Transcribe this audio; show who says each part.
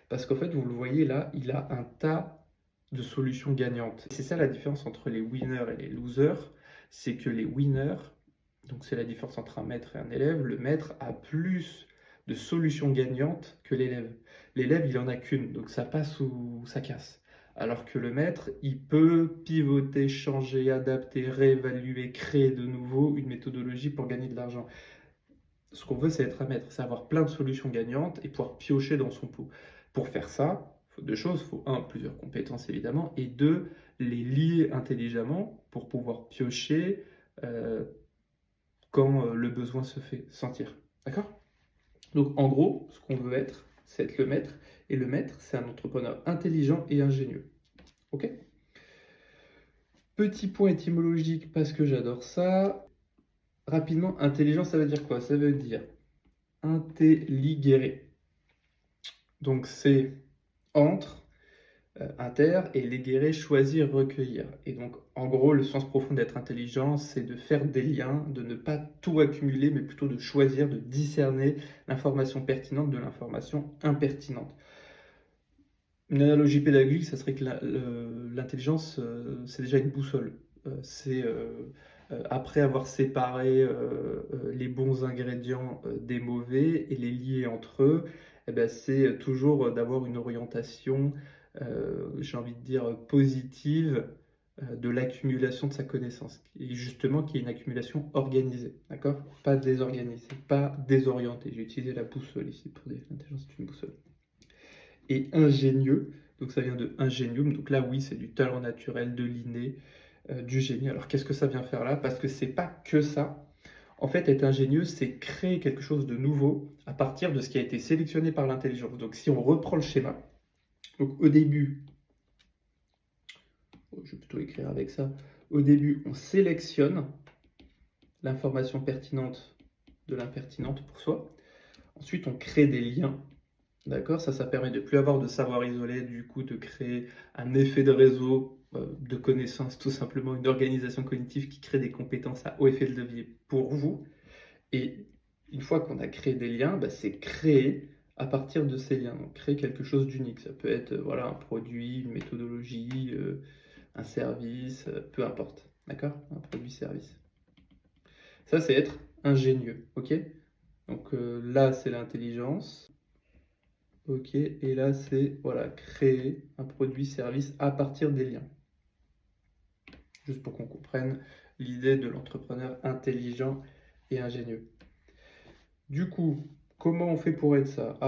Speaker 1: Parce qu'en fait, vous le voyez là, il a un tas de solutions gagnantes. C'est ça la différence entre les winners et les losers, c'est que les winners, donc c'est la différence entre un maître et un élève, le maître a plus de solutions gagnantes que l'élève. L'élève, il en a qu'une, donc ça passe ou ça casse. Alors que le maître, il peut pivoter, changer, adapter, réévaluer, créer de nouveau une méthodologie pour gagner de l'argent. Ce qu'on veut, c'est être un maître, c'est avoir plein de solutions gagnantes et pouvoir piocher dans son pot. Pour faire ça, il faut deux choses. Il faut, un, plusieurs compétences évidemment, et deux, les lier intelligemment pour pouvoir piocher euh, quand le besoin se fait sentir. D'accord? Donc en gros, ce qu'on veut être, c'est être le maître. Et le maître, c'est un entrepreneur intelligent et ingénieux. Ok? Petit point étymologique parce que j'adore ça. Rapidement, intelligent, ça veut dire quoi? Ça veut dire intelligere. Donc c'est entre inter et léguer, choisir, recueillir. Et donc en gros, le sens profond d'être intelligent, c'est de faire des liens, de ne pas tout accumuler, mais plutôt de choisir, de discerner l'information pertinente de l'information impertinente. Une analogie pédagogique, ça serait que l'intelligence, c'est déjà une boussole. Après avoir séparé les bons ingrédients des mauvais et les lier entre eux, eh ben, c'est toujours d'avoir une orientation, j'ai envie de dire, positive de l'accumulation de sa connaissance. Et justement, qui est une accumulation organisée, d'accord? Pas désorganisée, pas désorientée. J'ai utilisé la boussole ici pour dire que l'intelligence est une boussole. Et ingénieux, donc ça vient de ingénium, donc là oui c'est du talent naturel, de l'inné, du génie. Alors qu'est-ce que ça vient faire là? Parce que c'est pas que ça. En fait, être ingénieux, c'est créer quelque chose de nouveau à partir de ce qui a été sélectionné par l'intelligence. Donc si on reprend le schéma, donc au début, je vais plutôt écrire avec ça, au début on sélectionne l'information pertinente de l'impertinente pour soi. Ensuite on crée des liens. D'accord? Ça permet de plus avoir de savoir isolé, du coup de créer un effet de réseau de connaissances, tout simplement une organisation cognitive qui crée des compétences à haut effet de levier pour vous. Et une fois qu'on a créé des liens, bah, c'est créer à partir de ces liens, donc créer quelque chose d'unique. Ça peut être voilà, un produit, une méthodologie, un service, peu importe. D'accord? Un produit-service. Ça, c'est être ingénieux. Ok? Donc là, c'est l'intelligence. Ok, et là c'est voilà, créer un produit service à partir des liens. Juste pour qu'on comprenne l'idée de l'entrepreneur intelligent et ingénieux. Du coup, comment on fait pour être ça?